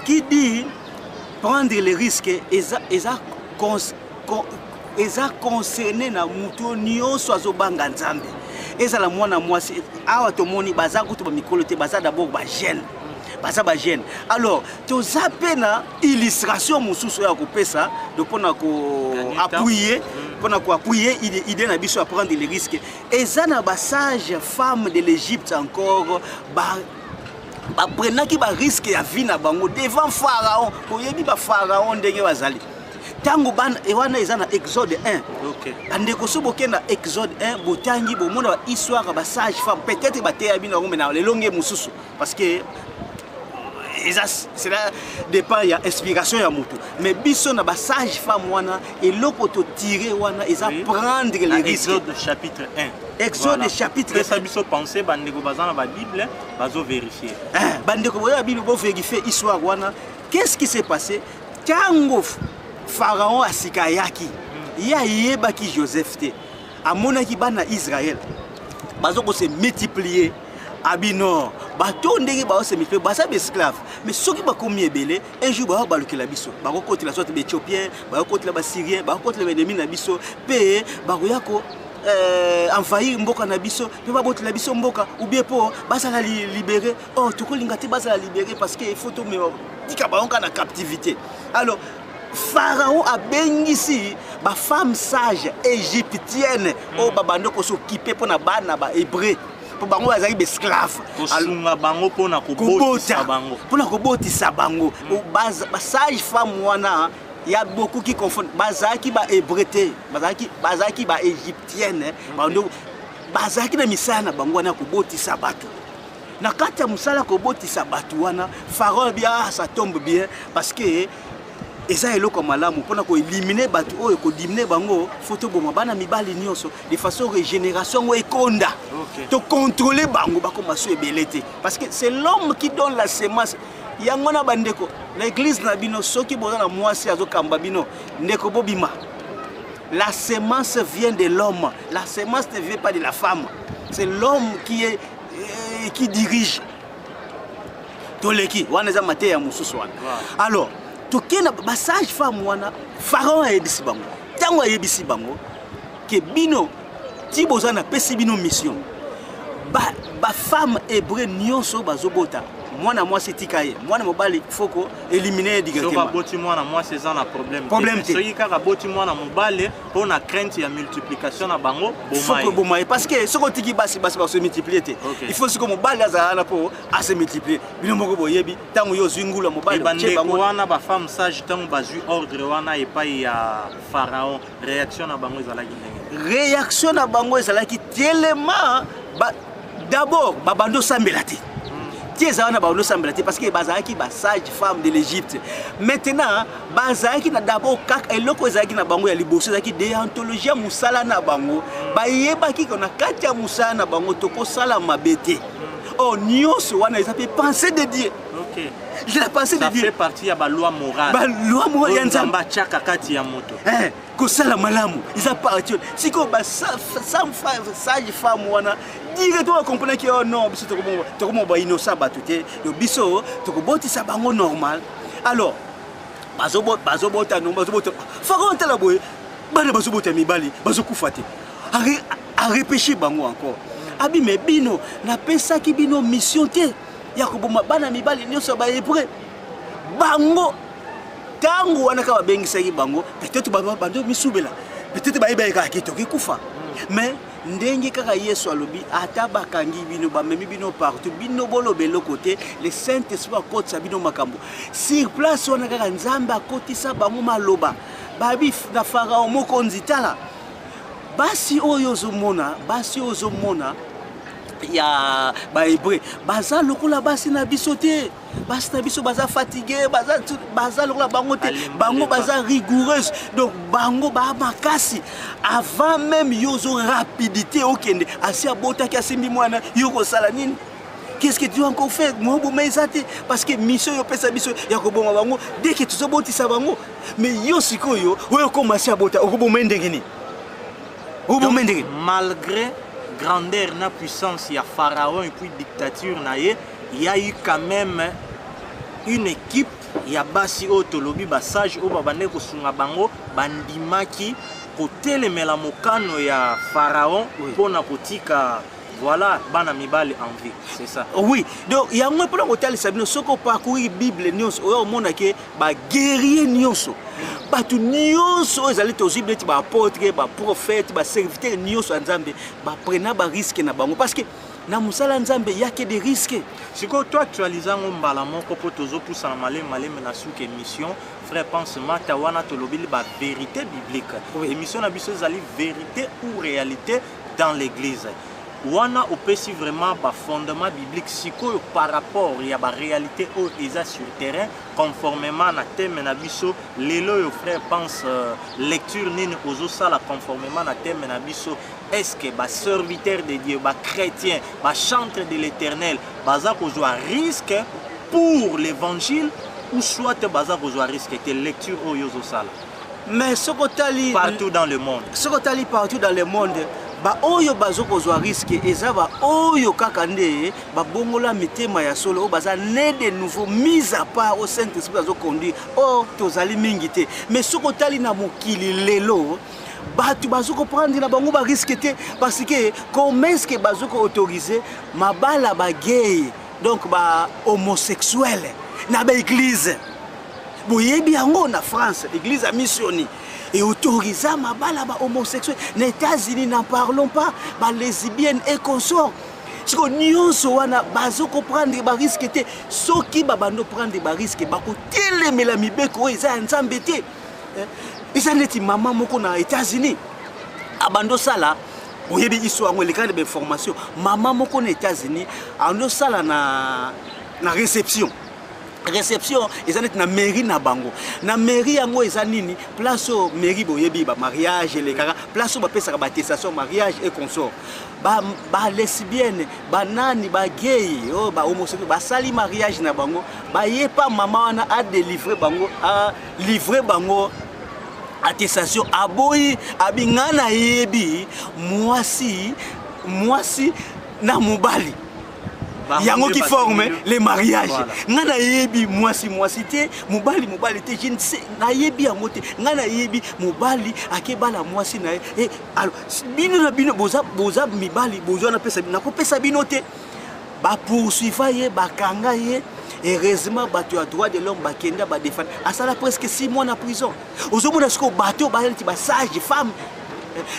qui dit prendre les risques eza concerné na muto nyonso azobanga nzambe. Ezala mwana mwasi awa tomoni baza kutu ba mikolo te baza d'abord ba jeune. Baza ba jeune. Alors, toza pena illustration mususu ya kopesa de pona ko appuyer idée na biso à prendre les risques. Eza na ba sage femme de l'Égypte encore ba prenaki ba risque ya vie na bango devant Pharaon. Koyebi ba Pharaon ndenge bazali. Tango ban ewana eza na Exode 1. OK. Andeko so bokenda Exode 1 botangi bomona ba histoire ba sage femme peut-être ba teya bino ngombe na lelonge mususu parce que cela dépend ya inspiration ya mutu mais biso na ba sage femme wana eloko to tirer wana eza prendre les risques. Exode chapitre 1. Exode voilà. chapitre 1. Ça biso penser bandeko bazana ba Bible bazo vérifier. Bandeko boya Bible bo vérifier histoire wana. Qu'est-ce qui s'est passé? Tango Pharaon asikayaki ya yebaki Joseph te amonaki bana Israël bazo ko se multiplier abino bato ndenge ba se multiplier basa be esclave mais soki ba komi ebele un jour ba balukela biso ba ko kotela soit be Éthiopien ba ko kotela ba Syrien ba ko kotela ba ennemis na biso pe ba ko yako envahir mboka na biso pe ba botela biso mboka ou bien po basala libérer oh tokolinga te basala libérer parce que il faut to me tika ba onka na captivité. Alors Pharaon a bengisi ba femme sage égyptienne o babando ko s'occuper pour na bana ba hébreu pour bango bazali be esclave kosunga bango pona kobotisa bango pona kobotisa bango ba sage femme wana ya beaucoup qui confondent bazaki ba hébreu te bazaki ba égyptienne bando bazaki na misana bango wana kobotisa bato na kati ya musala kobotisa bato wana Pharaon bien ça tombe bien parce que eza eloko malamu pona ko éliminer bato oyo ko diminuer bango photo boma bana mibali nyonso de façon régénération o ekonda to contrôler bango bakoma so ebelete parce que c'est l'homme qui donne la semence yango na bandeko na église na bino soki boza na mwasi azokamba bino ndeko bobima la semence vient de l'homme, la semence ne vient pas de la femme, c'est l'homme qui dirige toleki wana za mateya mususu wana. Alors tokena ba sage femme wana Pharaon a yebisi bango tango yebisi bango ke bino ti bozana pesi bino mission ba femme hébreu nyonso bazobota mwana mwasi tikaye mwana mobali foko éliminer directement so boti mwana mwasi eza na problème te so yika boti mwana mobali pour na crainte ya multiplication na bango bomai foko bomai parce que soko tiki basi ba se multiplier te il faut siko mobali azana pour a se multiplier bino moko boyebi tango yo zwingula mobali che bango wana ba femme sage tango bazui ordre wana epai ya Pharaon réaction na bango ezalaki ndenge réaction na bango ezalaki tellement d'abord babando sambelati parce que bazaki ba sage femme de l'Égypte. Maintenant, bazaki na d'abord kaka eloko ezaki na bango ya liboso ezaki déontologie musala na bango. Ba yebaki kona kati ya musala na bango toko sala mabete. Oh nyonso wana ezapé penser de Dieu. OK. La pensée de Dieu. Ça fait partie ya ba loi morale. Ba loi morale ya nzamba chaka kati ya moto. Ko sala malamu. Isa partie. Siko ba sage femme wana directement comprendre que oh non biso tokomo ba innocent batute yo biso tokobotisa bango normal. Alors bazobota no bazobota Pharaon tala boye bana bazobota mibali bazokufa te a repêcher bango encore abi me bino na pesa ki bino mission te ya koboma bana mibali nyonso ba hébreu bango tango wana ka babengisaki bango peut-être bando misubela peut-être bayeba kitoki kufa mais ndenge kaka Yesu alobi ata bakangi bino bamemi bino partout bino bolobelo côté le Saint-Esprit akotisa bino makambo sur place wana kaka Nzambe akotisa bango maloba babi na Farao mokonzi tala basi oyo ozomona ya ba hébreu baza lokola basi na biso te basi na biso baza fatigué baza lokola bango te bango baza rigoureuse donc bango ba makasi avant même yozo rapidité okende asi abota ki asimbi mwana yoko sala nini. Qu'est-ce que tu as encore fait? Moi, parce que mission yo pesa biso ya kobonga bango dès que tu so botisa bango mais yo sikoyo oyo commencer à bota okoboma ndengeni malgré grandeur na puissance ya Pharaon et puis dictature na ye, il y a eu quand même une équipe ya basi otolobi basage o babane ko sunga bango bandimaki kotelemela mokano ya Pharaon pona kotika voilà bana mibale en vie, c'est ça. Oui, donc il y a un peu de sabino soko parcourir Bible nyos o mona ke ba guerrier nyonso batu nyonso ezali tozible ti ba apôtre ba prophète ba serviteur nyonso Nzambe ba prena ba risque na bango parce que na musala Nzambe y a que des risques. Siko toi actualisant mbala moko po tozo poussa na malem na suke émission frère pense mata wana tolobili ba vérité biblique. Émission na biso ezali vérité ou réalité dans l'église. Wana opesi vraiment ba fondement biblique siko par rapport ya ba réalité au eza sur terrain conformément na thème na biso lelo yo frère pense lecture nini ozo sala conformément na thème na biso est-ce que ba serviteur de Dieu ba chrétien ba chantre de l'Éternel baza ko joa risque pour l'évangile ou soit baza ko joa risque te lecture o yo zo sala mais sokotali partout dans le monde ba oyo bazoko zwa risque eza ba oyo kaka nde ba bongola mitema ya solo baza né de nouveau mise à part au Saint-Esprit bazo conduire oh tozali mingi te mais soko tali na mokili lelo batu bazoko prendre na bango ba risque te parce que comment est-ce que bazoko autoriser mabala ba gay donc ba homosexuel na ba église boyebi yango na France église a missionné et autorisé ma bala ba homosexuel. Les États-Unis n'en parlons pas, ba lesbiennes et consorts. Si on nyonso wana bazoko prendre ba risque te, soki ba bando prendre ba risque ba ko telemela mibeko eza Nzambe te. Isa neti maman moko na États-Unis. Abando sala oyebi histoire ngo le cas de information. Maman moko na États-Unis ando sala na réception ils ont na mairie na bango na mairie yango eza nini place au mairie boyebi ba mariage les kaka place ba pesa ba attestation mariage et consort ba lesbienne ba nani ba gay oh ba homosexuel ba sali mariage na bango ba yepa mama wana a délivrer bango a livrer bango attestation aboyi abingana yebi mwasi na mobali yango qui forme les mariages ngana yebi mwasi te mobali te je ne sais na yebi yango te ngana yebi mobali akebala mwasi na et alors bino boza mibali bozo na pesa na ko pesa bino te ba poursuivre ye ba kanga ye heureusement bato ya droit de l'homme bakenda ba défendre asala presque 6 mois na prison ozomona siko bato ba sage femme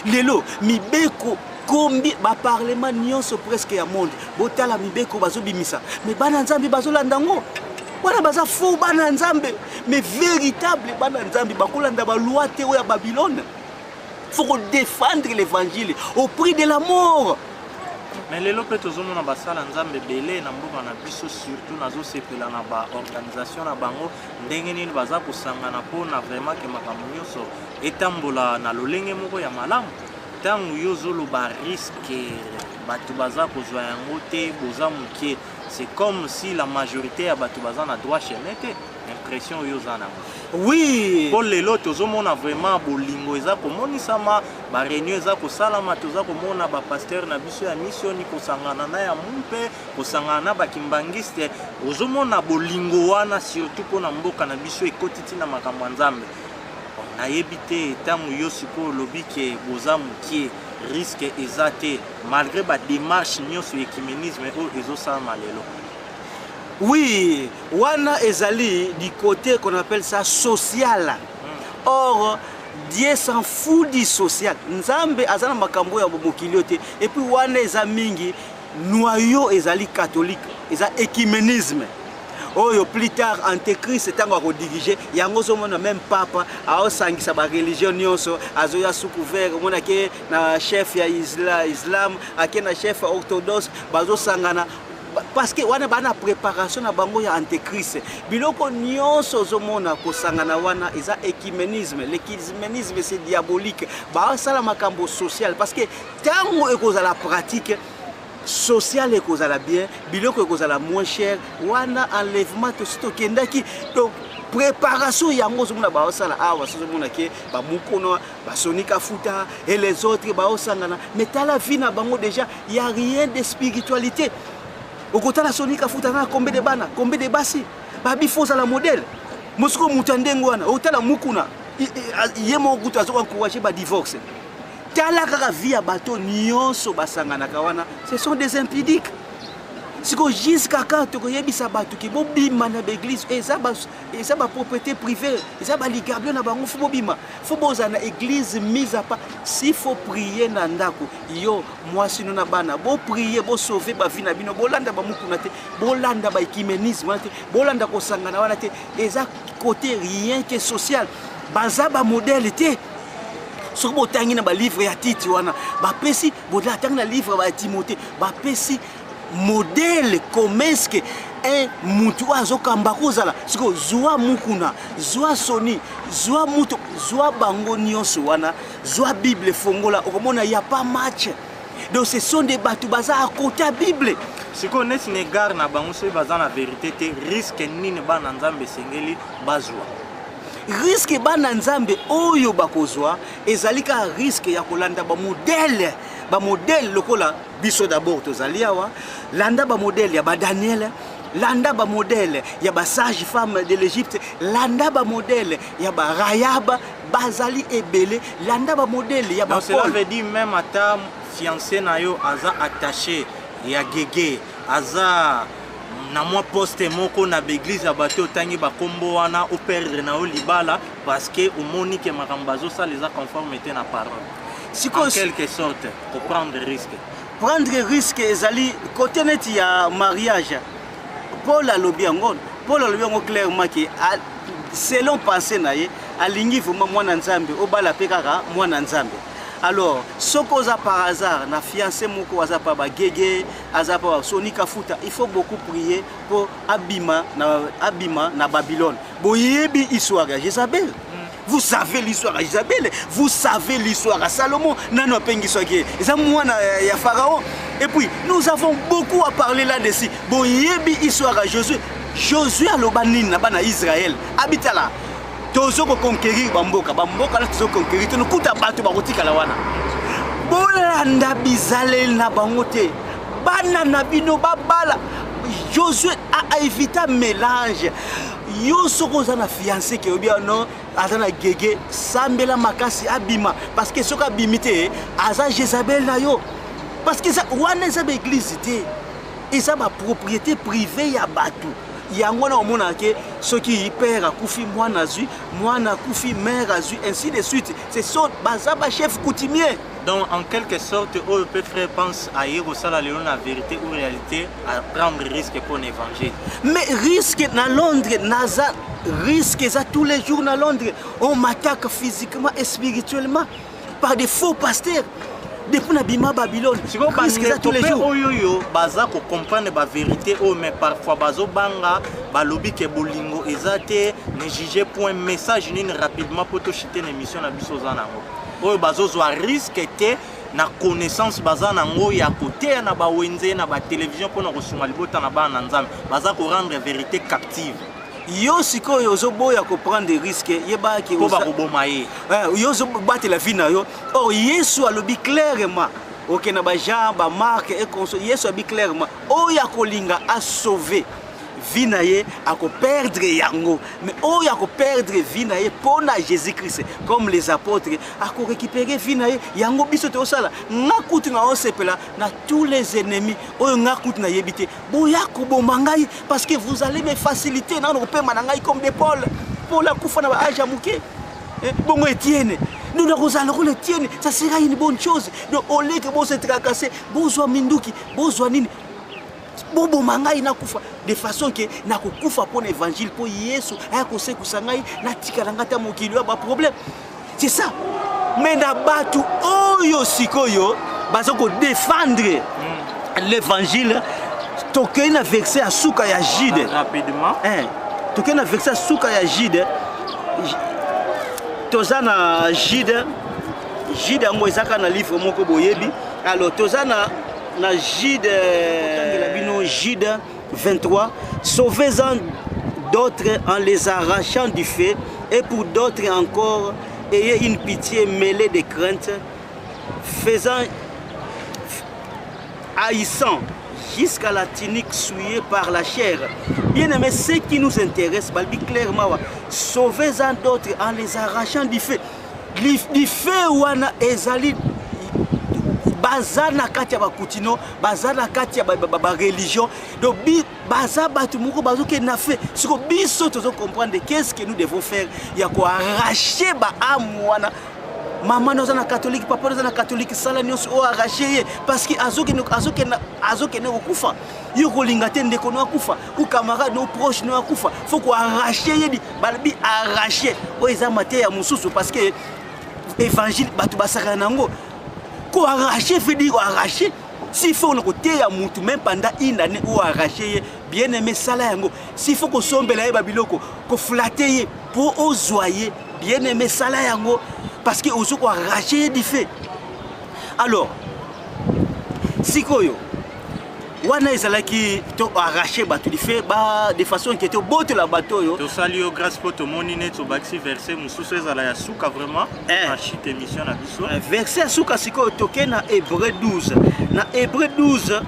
lelo mibeko kombi ba parlement nyonso presque ya monde botala mibeko bazo bimisa mais bana Nzambe bazo landango wana baza faux bana Nzambe mais véritable bana Nzambe bakolanda ba loi te ya Babylone. Faut défendre l'évangile au prix de la mort. Mais les lopes tozomona basala Nzambe belé na mboka na biso surtout nazo sepela na ba organisation na bango ndenge nini baza kosangana pona vraiment ke makambo nyonso etambola na lolenge moko ya malamu. Tango yozolo ba risque batu baza kozwa yango te boza muke c'est comme si la majorité ya batu baza na droit chemin te impression yozana. Oui pour les lots tozomona vraiment bolingo eza komonisama ba réunion eza kosalama toza komona ba pasteur na biso ya mission ni kosangana na ya mumpe kosangana na ba kimbangiste ozomona bolingo wana surtout pona mboka na biso ekotiti na makambo Nzambe. Na yebite tango yo siko lobi ke boza mukie risque ezate malgré ba démarche nyonso ecuménisme o ezosala malelo. Oui, wana ezali du côté qu'on appelle ça social. Or, Dieu s'en fout du social. Nzambe azana makambo ya mokili te. Et puis wana ezamingi noyau ezali catholique, eza écuménisme. Oyo plus tard antéchrist etango akodiriger yango zomona même papa aosangisa ba religion nyonso azoya sous couvert mona ke na chef ya islam ake na chef orthodoxe bazosangana parce que wana bana préparation na bango ya antéchrist biloko nyonso zomona kosangana wana eza écuménisme. L'écuménisme c'est diabolique ba sala makambo social parce que tango ekozala pratique social et kozala bien, biloko kozala moins cher, wana enlèvement to sito kendaki. Donc préparation yango zomona ba osala awa sozomona ke ba mukono ba sonika futa et les autres ba osangana mais tala vie na bango déjà il y a rien de spiritualité. Okotala sonika futa na combien de bana, combien de basi, ba bifoza la modèle. Mosiko mutandengo wana, otala mukuna yemo guta zo encourager ba divorce. Tala kaka via bateau nyonso basangana kawana, ce sont des impudiques. Si ko jusqu'à quand to yebisa bateau ki bobima na l'église eza ba propriété privée, eza ba ligabio na bango fo bobima. Fo boza na église mise à part. S'il faut prier na ndako, yo moi sino na bana, bo prier, bo sauver ba vie na bino, bolanda ba mukuna te, bolanda ba écuménisme te, bolanda ko sangana wana te, eza côté rien que social. Baza ba modèle te. Si vous avez un livre à Titi, vous avez un livre à Timothée, vous avez un modèle comme est-ce que un moutoua zokambakozala siko zoa mukuna zoa soni zoa muto zoa bango nyonso wana zoa Bible fongola okomona y a pas match. Donc ce sont des bateaux baza à côté de la Bible. Si on est sénégal na bango so baza na vérité te risque nini bana nzambe sengeli bazwa. Risque bana nzambe oyo bakozwa ezalika risque ya kolanda ba modèle lokola biso d'abord tozali awa landa ba modèle ya ba Daniel, landa ba modèle ya ba sage femme de l'Égypte, landa ba modèle ya ba Rahab, bazali ebele, landa ba modèle ya ba Paul. Donc cela veut dire même ata fiancé na yo aza attaché ya gege aza na moi poste moko na l'église ya bato tangi ba kombo wana au perdre na o libala parce que au moni que makambazo ça les a conformité na parole. Si en quelque sorte pour prendre risque. Prendre risque ezali côté net ya mariage. Paul alobiango clairement que selon pensée na ye alingi vraiment mwana nzambe obala pekaka mwana nzambe. Alors, ce qu'on a par hasard, na fiancé moko azapa ba gege, azapa sonika futa, il faut beaucoup prier pour abima na Babylone. Boyebi histoire à Jézabel. Vous savez l'histoire à Isabelle, vous savez l'histoire à Salomon, nano pengi soki. Ezamwana ya Pharaon. Et puis nous avons beaucoup à parler là-dessus. Boyebi histoire à Josué. Josué a lobanine na bana Israël. Habitala. Tozo ko conquérir bamboka la tozo conquérir to kuta bato bakotika la wana bolanda bizale na bangote bana na bino babala. Josué a évité mélange yo soko za na fiancé ke obia non azana gege sambela makasi abima parce que soka bimité aza Jézabel na yo parce que ça wana za église té et ça ma propriété privée ya bato. Yango na omona ke soki père akufi mwana azui mwana akufi mère azui ainsi de suite. C'est ça bazaba chef coutumier. Donc en quelque sorte on peut faire pense à Yerosala Léon la vérité ou réalité à prendre risque pour l'évangile. Mais risque na Londres naza risque ça tous les jours na Londres on m'attaque physiquement et spirituellement par des faux pasteurs. Depuis la Bima Babylone, parce que tous les jours, baza ko comprendre la vérité, mais parfois bazo banga, balobi ke bolingo ezate, ne juger point message ni rapidement pour te chiter l'émission na biso zanango. Oyo bazo zo risque te na connaissance baza nango ya côté na ba wenze na ba télévision pour na kosunga libota na ba nzambe, baza ko rendre vérité captive. Yo siko yo zo boya ko prendre des risques yeba ki ko ba koboma ye yo zo battre la vie na yo. Or Yesu alobi clairement OK na ba Jean ba Marc et Yesu alobi clairement oya kolinga a sauver vie na ye ako perdre yango mais oyo ako perdre vie na ye pona Jésus-Christ comme les apôtres ako récupérer vie na ye yango biso te osala nga kutu na osepela na tous les ennemis oyo nga kutu na yebite boya ko bomangai parce que vous allez me faciliter na ko pema na ngai comme des Paul la kufa na ba aja muke bongo Etienne nous n'avons le tienne, ça sera une bonne chose. Donc, au lieu que vous se tracasser, vous minduki, vous nini, bobo mangai na kufa de façon que na kufa pour l'évangile pour Yesu, aya kose kusangai na tikalangata mokili ba problème. C'est ça. Mais na batu oyo sikoyo, bazoko défendre l'évangile. Toke na verset à suka ya Jide. Rapidement. Toke na verset à suka ya Jide. Tozana Jide yango ezaka na livre moko boyebi alors tozana na Jide Jide 23 sauvez-en d'autres en les arrachant du feu et pour d'autres encore ayez une pitié mêlée de crainte faisant haïssant jusqu'à la tunique souillée par la chair. Bien aimé, ce qui nous intéresse, Balbi clairement, sauvez-en d'autres en les arrachant du feu. Du feu, wana ezali bazana katia ba kutino, bazana katia ba religion. Donc baza batu moko bazoke na fait. Ce que biso tozo comprendre qu'est-ce que nous devons faire. Ya ko arracher ba âme wana. Maman nous na catholique, papa nous na catholique, sala nyonso o arraché parce que azoke ne okufa. Yo kolingate ndeko no akufa, ou camarade no proche no akufa. Faut ko arracher yedi, balbi arracher. O eza mate ya mususu parce que évangile batu basaka nango. Ko arracher veut dire arracher. S'il faut le côté ya mutu même pendant une année ou arracher bien aimé sala yango. S'il faut ko sombela ba biloko, ko flatter pour ozoyer bien aimé sala yango. Parce que vous avez arraché du fait. Alors, si vous avez arraché du fait de façon qui était au bout de la bateau. Tu salues grâce pour tout le monde, tu as verset vraiment. Verset Souka, c'est quoi? Tu es dans Hébreu 12. Dans Hébreu 12,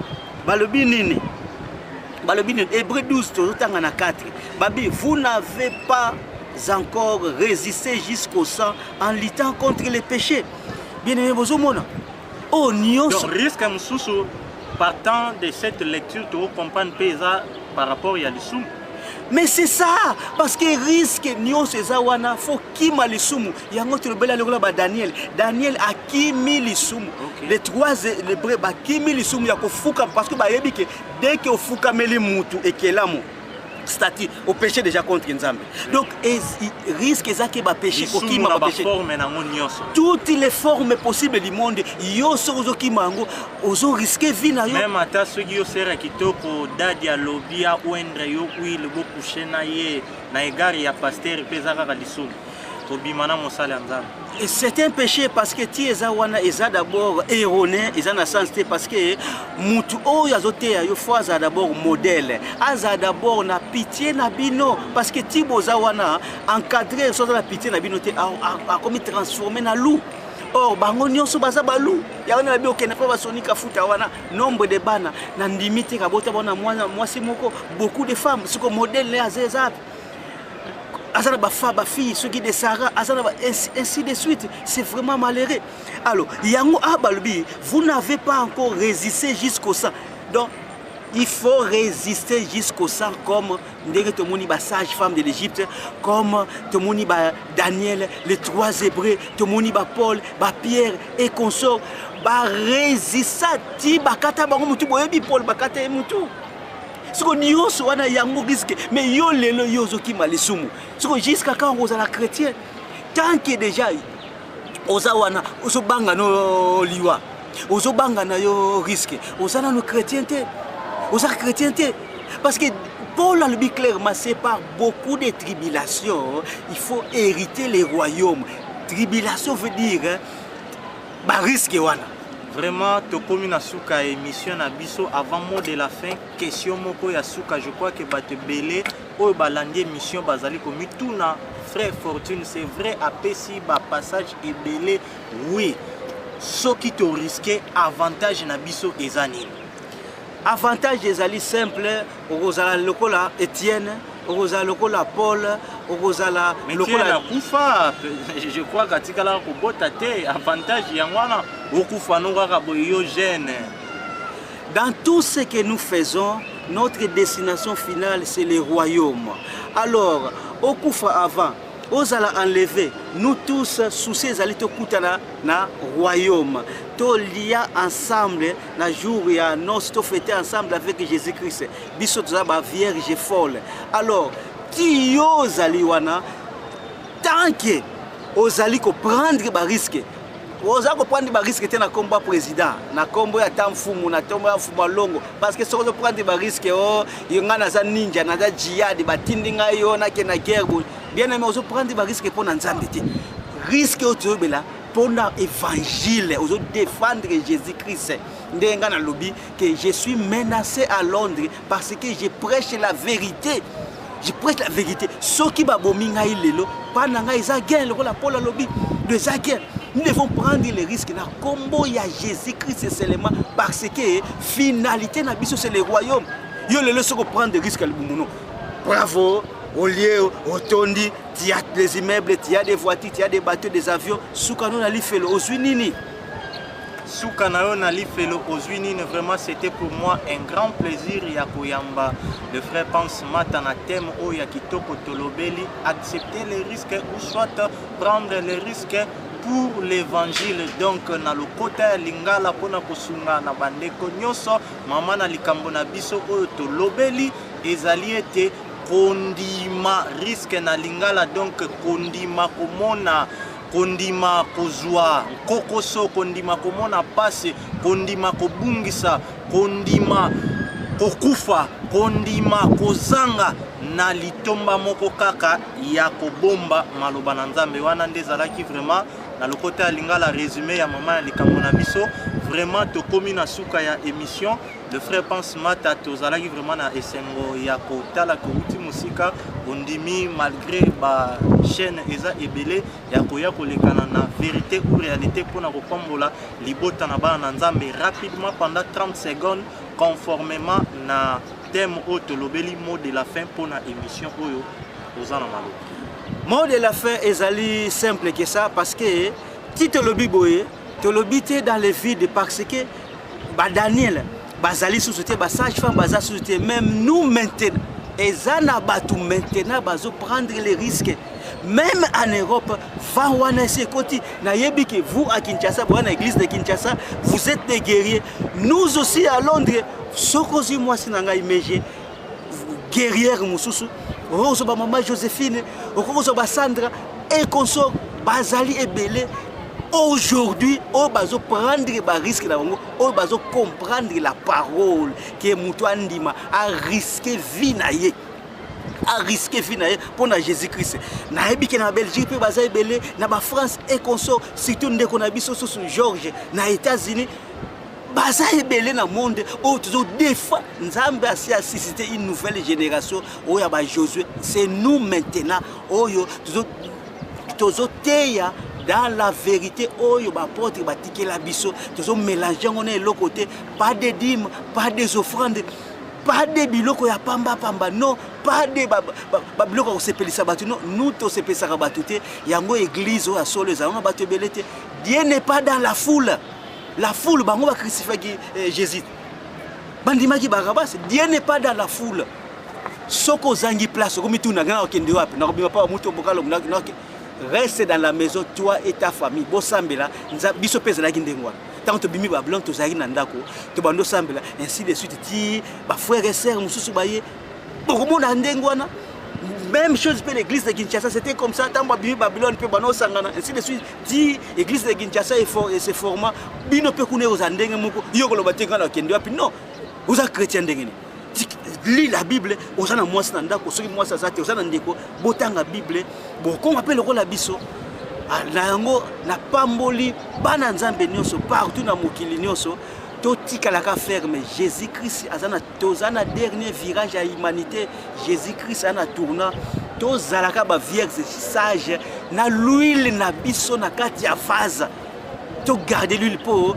Hébreu 12, tu es dans 4. Vous n'avez pas encore résister jusqu'au sang en luttant contre les péchés. Bien aimé, oh, donc, risque partant de cette lecture, tu comprends pesa par rapport à l'issue. Mais c'est ça, parce que risque nion sezawana faut kima lisumu. Yango tu rebelle le ba Daniel. Daniel a kimi lisumu. Les trois les ba kimi lisumu ya kofuka parce que ba yebike dès que ofuka meli mutu et kelamo. C'est-à-dire au péché déjà contre Nzambe. Donc risque ezaki ba péché ko kima ba péché. Toutes les formes possibles du monde yo sozo kimango ozo risquer vie na yo. Même ata soki yo sera kitoko dadi ya lobia ouendre yo kuile bo coucher na ye na egari ya pasteur pezaka ka lisumu. Tobimana mosala Nzambe. C'est un péché parce que ti ezawana eza d'abord erroné, eza na sens parce que mutu o yazote yo fois d'abord modèle, aza d'abord na pitié na bino parce que ti bozawana encadrer sur la pitié na bino te a comme transformer na loup. Or bango nyonso baza balou ya wana bi okena pa basonika futa wana nombre de bana na ndimite ka bota bona mwasi moko beaucoup de femmes ce que modèle les azeza Azana ba fille, ceux qui de Sarah, Azana ainsi de suite, c'est vraiment malheureux. Alors, Yango Abalbi, vous n'avez pas encore résisté jusqu'au sang. Donc, il faut résister jusqu'au sang comme Tomoni ba sage femme de l'Égypte, comme Tomoni ba Daniel, les trois Hébreux, Tomoni ba Paul, ba Pierre et consorts, ba résistati ba kata ba mutu boyebi Paul ba kata mutu. Ce qu'on y a sur un yango risque, mais yo lelo yo zo ki malisumu. Ce qu'on jusqu'à quand on a la chrétien, tant que déjà ozawana ozo banga no liwa, ozo banga na yo risque, ozana no chrétienté, oza chrétienté, parce que Paul a le dit clairement, c'est par beaucoup de tribulations, il faut hériter les royaumes. Tribulation veut dire bah risque wana. Vraiment, tu as na suka émission na biso avant mot de la fin. Question moko ya suka, je crois que ba te belé o balandi émission bazali komi tout na frère Fortune, c'est vrai apesi ba passage et belé oui. Ce qui te risqué avantage na biso ezani. avantage ezali simple okozala lokola Étienne okozala lokola Paul okozala lokola kufa je crois katikala kobota te avantage yangwana okufa nokaka boyo jeune. Dans tout ce que nous faisons, notre destination finale c'est le royaume. Alors okufa avant ozala enlevé nous tous soucis ezali tokutana na royaume to lia ensemble na jour ya noces to fêter ensemble avec Jésus-Christ biso toza ba vierge folle. Alors ti yo ozali wana tant que ozali ko prendre ba risque ozali ko prendre ba risque te na kombo président na kombo ya tamfumu na tombo ya mfumu longo parce que soko prendre ba risque oh yonga na za ninja na za jihad batindi ngayo na ke na guerre bien aimé ozo prendre ba risque pour nzambe te risque otobela pour na évangile ozo défendre Jésus-Christ ndenga na lobby que je suis menacé à Londres parce que je prêche la vérité. Je prêche la vérité. Ceux qui babomi ngai lelo pana ngai za gain lokola Paul lobby de za gain. Nous devons prendre les risques na combo ya Jésus-Christ seulement parce que finalité na biso c'est le royaume. Yo lelo soko prendre des risques alibumono. Bravo. Au lieu, au tondi, il y a des immeubles, il y a des voitures, il y a des bateaux, des avions. Soukano na lifelo ozuinini. Soukano na lifelo ozuinini, vraiment c'était pour moi un grand plaisir ya koyamba. Le frère pense matana thème o ya kitoko tolobeli, accepter les risques ou soit prendre les risques pour l'évangile. Donc na le côté lingala pona kosunga na bandeko nyoso, mama na likambo na biso o tolobeli ezali ete kondima risque na lingala donc kondima komona kondima kozwa kokoso kondima komona passe kondima kobungisa kondima kokufa kondima kozanga na litomba moko kaka ya kobomba maloba na nzambe wana ndezalaki vraiment na le côté lingala résumé ya mama ya likambo na biso vraiment tokomi na suka ya émission. Le frère pense mata tozalaki vraiment na esengo ya kotala ko uti musika ondimi malgré ba chaîne eza ebele ya koya kolekana na vérité ou réalité pona kopambola libota na bana nzambe rapidement pendant 30 secondes conformément na thème o tolobeli mot de la fin pona émission oyo ozana malo. Mot de la fin ezali simple que ça parce que ti tolobi boye tolobi te dans le vide parce que ba Daniel bazali sous-souté, ba sage-femme baza sous-souté, même nous maintenant, ezana batu maintenant bazo prendre les risques. Même en Europe, vous à Kinshasa, vous à l'église de Kinshasa, vous êtes des guerriers. Nous aussi à Londres, Sokozi moi sinanga image guerrière mususu, Rose maman Joséphine, Rose Sandra et consort Bazali et Belé. Aujourd'hui, on va prendre des risques, on va comprendre la parole que Moutouandima a risqué vie naïe. A risqué vie naïe pour Jésus-Christ. Naïbi que na Belgique, Bazaï Belé, na France et consort, surtout nous connaissons sur Georges, na États-Unis. Bazaï Belé dans le monde, où toujours défend, nous avons assisté une nouvelle génération, où il y a Josué. C'est nous maintenant, où toujours Théa. Dans la vérité, oh, il y a des portes qui sont biso, tous mélangés, on est de l'autre côté, pas de dîmes, pas des offrandes, pas de biloko ya pamba pamba, non, pas de biloko au sepeli sabatu, non, nous tous sepeli sabatute, yango église ou à sol les amants batu belete. Dieu n'est pas dans la foule bango va crucifier Jésus. Bandima ki barabas, Dieu n'est pas dans la foule. Soko zangi place, comme tout n'a rien au kende wapi, n'a pas pas muto bokalo n'a. Reste dans la maison, toi et ta famille. Bo sambela, biso pesa la kindengwa. Tant que bimi ba blanc to zari na ndako, to bando sambela, ainsi de suite ti ba frères et sœurs mususu baye. Beaucoup monde ndengwa na. Même chose pour l'église de Kinshasa, c'était comme ça tant ba bimi Babylone pe bano sangana, ainsi de suite ti église de Kinshasa et se forma bino pe kune aux ndenge moko. Yo ko lo batenga na kende wapi non. Vous êtes chrétien ndenge. Lis la Bible, aux gens moi standa, aux gens moi ça aux gens ndeko, botanga Bible, bon qu'on appelle le rôle abisso, nango na pamboli, bana nzambe nyonso partout na mokili nyonso, toti kalaka ferme Jésus-Christ azana tozana dernier virage à humanité, Jésus-Christ ana tournant, tozalaka ba vierge sage, na l'huile na biso na kati ya vase, to garder l'huile po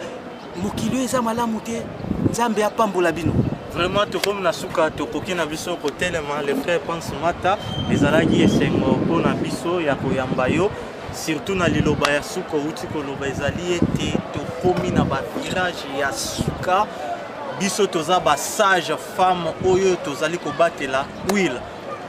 mokili eza malamu te, nzambe apambola bino. Vraiment, tout comme Nasuka, Tokoki Nabiso, Kotelema, les frères pensent Mata, les Alagi et Sengo, Nabiso, Yakoyambayo, surtout na Liloba Yasuko, Utiko Loba Ezali, et Tokomi na ba virage Yasuka, Biso Toza ba sage femme, Oyo Tozali Kobatela, Will,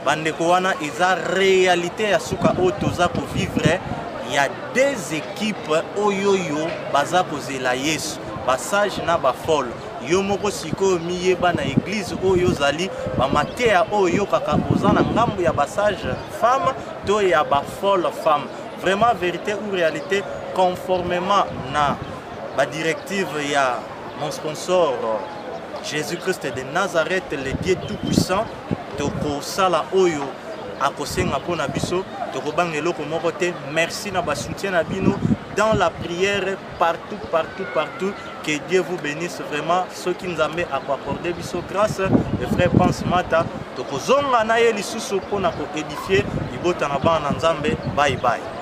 Bandekoana, Eza réalité Yasuka, O Toza ko vivre, il y a des équipes, Oyo Yo, Bazako Zela Yesu, ba sage na ba folle. Yo moko siko miyeba na église oyo zali ba matea oyo kaka ozana ngambo ya basage femme to ya ba folle femme. Vraiment vérité ou réalité conformément na ba directive ya mon sponsor Jésus-Christ de Nazareth, le Dieu tout puissant, toko sala oyo akosenga pona biso toko bangelo ko moko te. Merci na ba soutien na bino dans la prière partout. Que Dieu vous bénisse vraiment. Ceux qui nous ont accordé grâce, les frères pensent Mata. Donc, zonga na ye lisusu pona ko édifier ibota na bana nzambe. Bye bye.